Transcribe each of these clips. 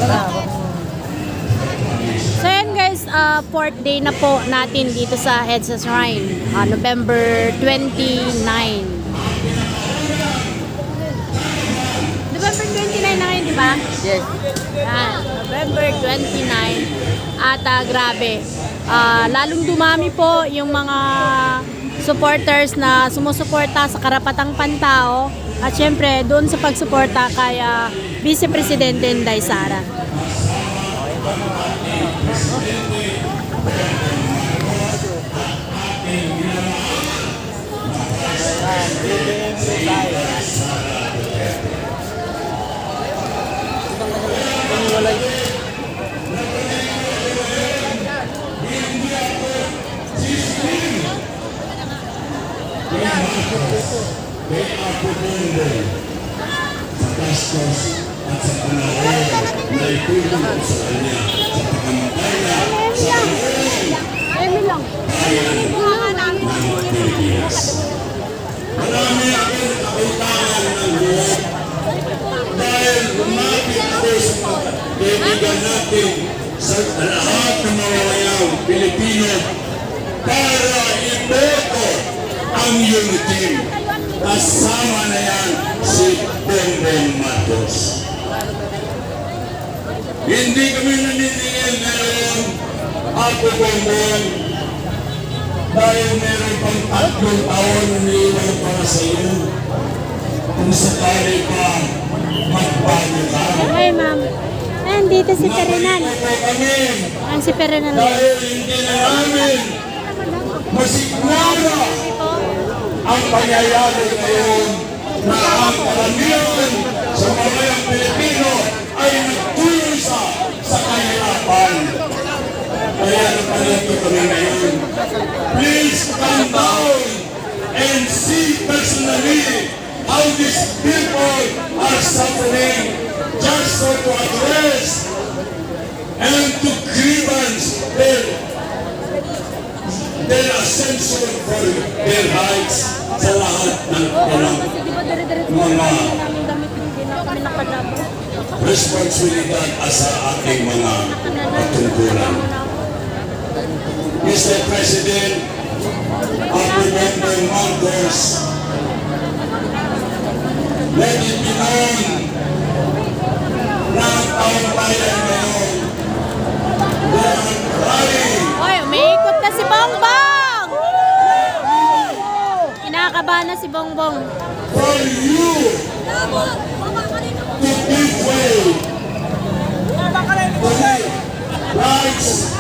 So yan guys, fourth day na po natin dito sa EDSA Shrine, November 29. November 29 na ngayon, di ba? Yes. November 29. At grabe, lalong dumami po yung mga supporters na sumusuporta sa karapatang pantao at syempre doon sa pagsuporta kay Vice Presidente Inday Sara. They are preparing sa gastos at sa panahon na itulong sa kanya sa pagkamataya sa ng Pilipinas. Marami akong kakuntangan ng buwan dahil lumapit ako sa mga kaibigan natin sa lahat ng mamamayang Pilipino para iboto ang unity. Kasama na yan si Bongbong Marcos. Hindi kami naniningil ngayon, ako Bongbong, dahil meron pang 3 taon na niiwan para sa iyo. Kung sakali pa, magbago ka. Hi ma'am. Ayan dito si Perenal. Ayan si Perenal. Dahil hindi na namin masigmara ang pangyayari ngayon na ang karamihan sa mamayang Pilipino ay nagtulosa sa kahirapan. Kaya napalito kami ngayon. Please come down and see personally how these people are suffering just so to address and to grievance their ascension for their rights sa lahat ng mga responsibilidad sa ating mga patungkulan. Mr. President, ako Bongbong Marcos, let it be known na ang taong bayan ngayon, they are crying. Oy, umiikot na si Bongbong! Kinakabahan na si Bongbong. For you to give way to the rights,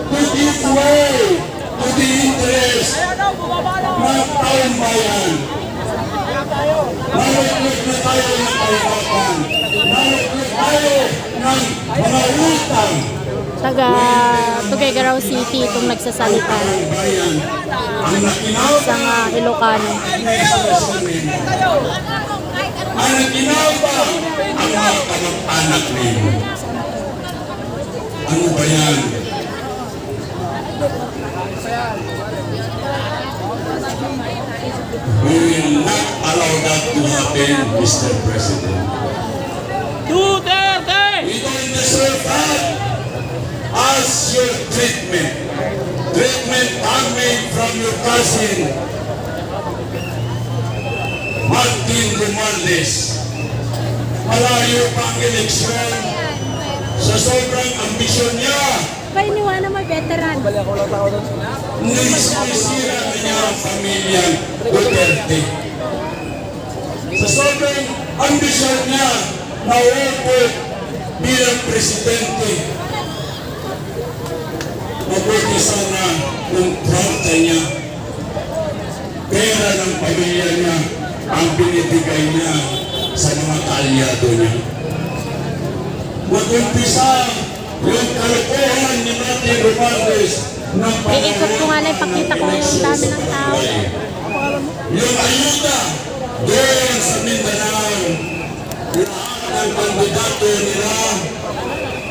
to give way to the interest ng taong bayan. Nalaglag na tayo ng kahirapan. Nalaglag tayo ng mga utang. Taga Tuguegarao City itong nagsasalita. Ang nakinabang Isang Ilocano. ang nakinabang ang mga kamag-anak ninyo. Ano ba yan? We will not allow that to happen, Mr. President. Duterte! We don't deserve that as your treatment. Treatment coming from your cousin, Martin Romualdez. Malayo pang eleksyon sa sobrang ambisyon niya. Painiwana mo, veteran. Nisisira niya ang pamilyang Duterte. Sa sobrang ambisyon niya na upo bilang presidente, mabuti sana kung trata niya, pera ng pamilya niya ang binibigay niya sa mga kaalyado niya. Mag-umpisa yung kalokohan ni Martin Romualdez ng Iikot ko nga na ipakita ko yung dami ng tao. yung ayuda doon sa Mindanao, lahat ng kandidato nila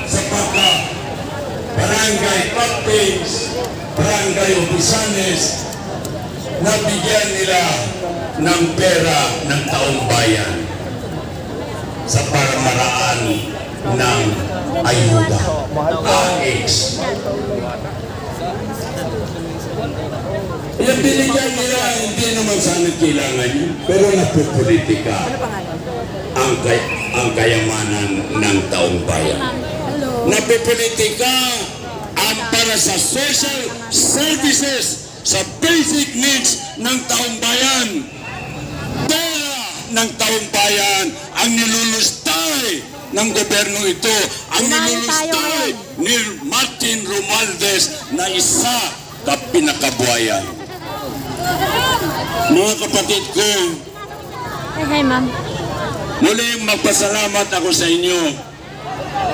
sa barangay captains, barangay opisanes, nabigyan nila ng pera ng taong bayan sa paramaraan ng ayuda. AX. Yung binigyan nila, hindi naman sana kailangan yun. Pero napupolitika ang kayamanan ng taong bayan. Napupolitika ang para sa social services, sa basic needs ng taong bayan. Pera ng taong bayan ang nilulustay ng gobyerno ito, ang nilulustay ni Martin Romualdez na isa na pinakabuhayan. Mga kapatid ko, Hi, ma'am. muling magpasalamat ako sa inyo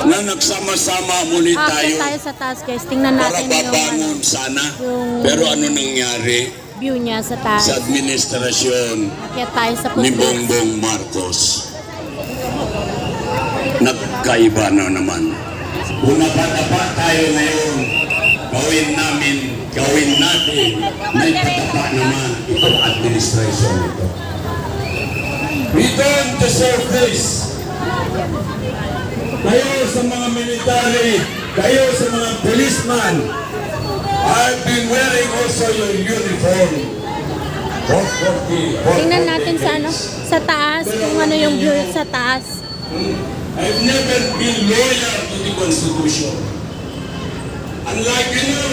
na nagsama-sama muli Aakyat tayo tayo sa taas, guys. Tingnan para natin yung babangon sana. yung- Pero ano nangyari view niya sa taas. sa administrasyon Aakyat tayo sa ni footbridge. Bongbong Marcos? Nagkaiba na naman. Kung napatapa tayo ngayon, gawin natin na ipatapa naman itong administration ito. Return to surface. Kayo sa mga military, kayo sa mga policeman, I've been wearing also your uniform. Tingnan natin sa ano, sa taas, kung ano yung view sa taas. I've never been loyal to the Constitution. Unlike you,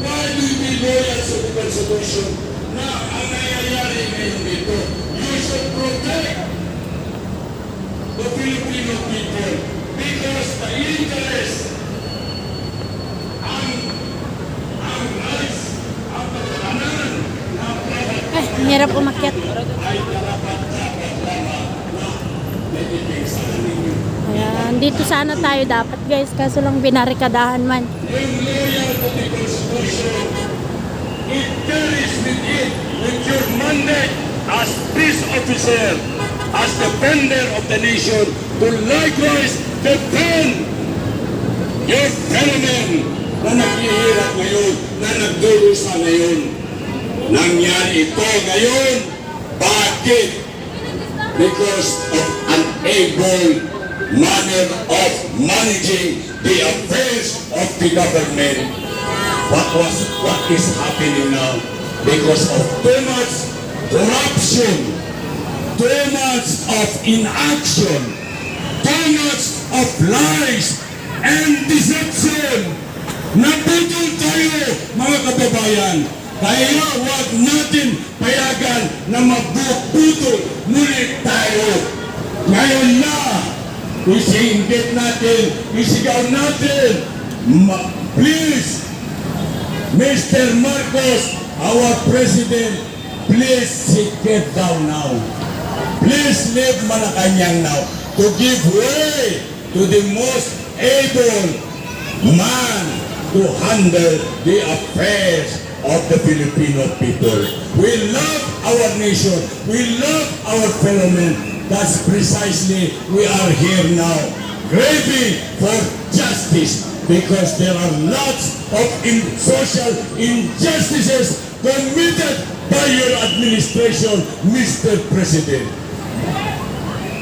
why do you be loyal to the Constitution? Na ang nangyayari ngayon dito, you should protect the Filipino people because the interest ang rights ang pagkanan na Ay, ang hirap umakyat. Ayan, dito sana tayo dapat, guys. Kaso lang binarikadahan man. being loyal to the Constitution, it carries with your mandate as peace officer, as defender of the nation, to likewise defend your fellow men na naghihirap ngayon, na nagdurusa ngayon. Nangyari ito ngayon. Bakit? Because of unable manner of managing the affairs of the government. What is happening now? Because of too much corruption, too much of inaction, too much of lies and deception. Naputol tayo, mga kababayan. Kaya huwag natin payagan na mabuputol muli tayo. Ngayon na, isiinggit natin, isigaw natin, please, Mr. Marcos, our President, please sit down now. Please leave Malacanang now to give way to the most able man to handle the affairs of the Filipino people. We love our nation. We love our fellow men. That's precisely we are here now, craving for justice because there are lots of social injustices committed by your administration, Mr. President.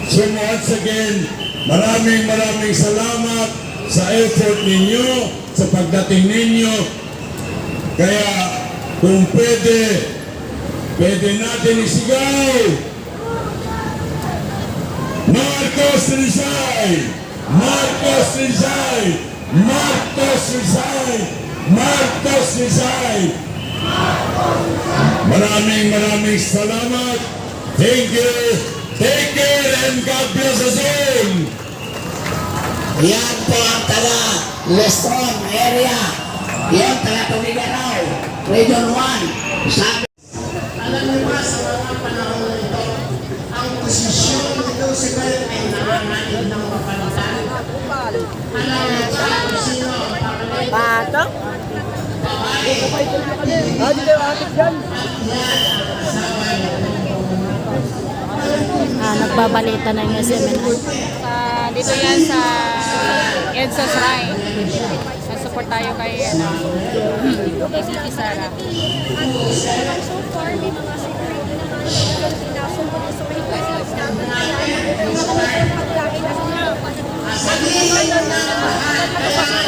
So once again, maraming salamat sa effort ninyo, sa pagdating ninyo. Kaya kung pwede natin isigaw, Marcos resign! Marcos resign! Marcos resign! Marcos resign! Maraming salamat. Thank you. Take care and God bless us all. Yan po ang taga Luzon area. Yan, taga Tugigaraw, Region 1. Sabi, alam niyo ba sa mga panahon na ito, ang posisyon nito si Bel ay nangangain ng mapalitan. Alam niyo ba kung sino ang pakalit? Bato? Babae. Nagbabalita na yung SMNI. Dito yan sa EDSA Shrine. Nasupport tayo kay kay City Sara. So far, may mga security na nga naman pinasok ko sa may kasi mga pagkain na sila. This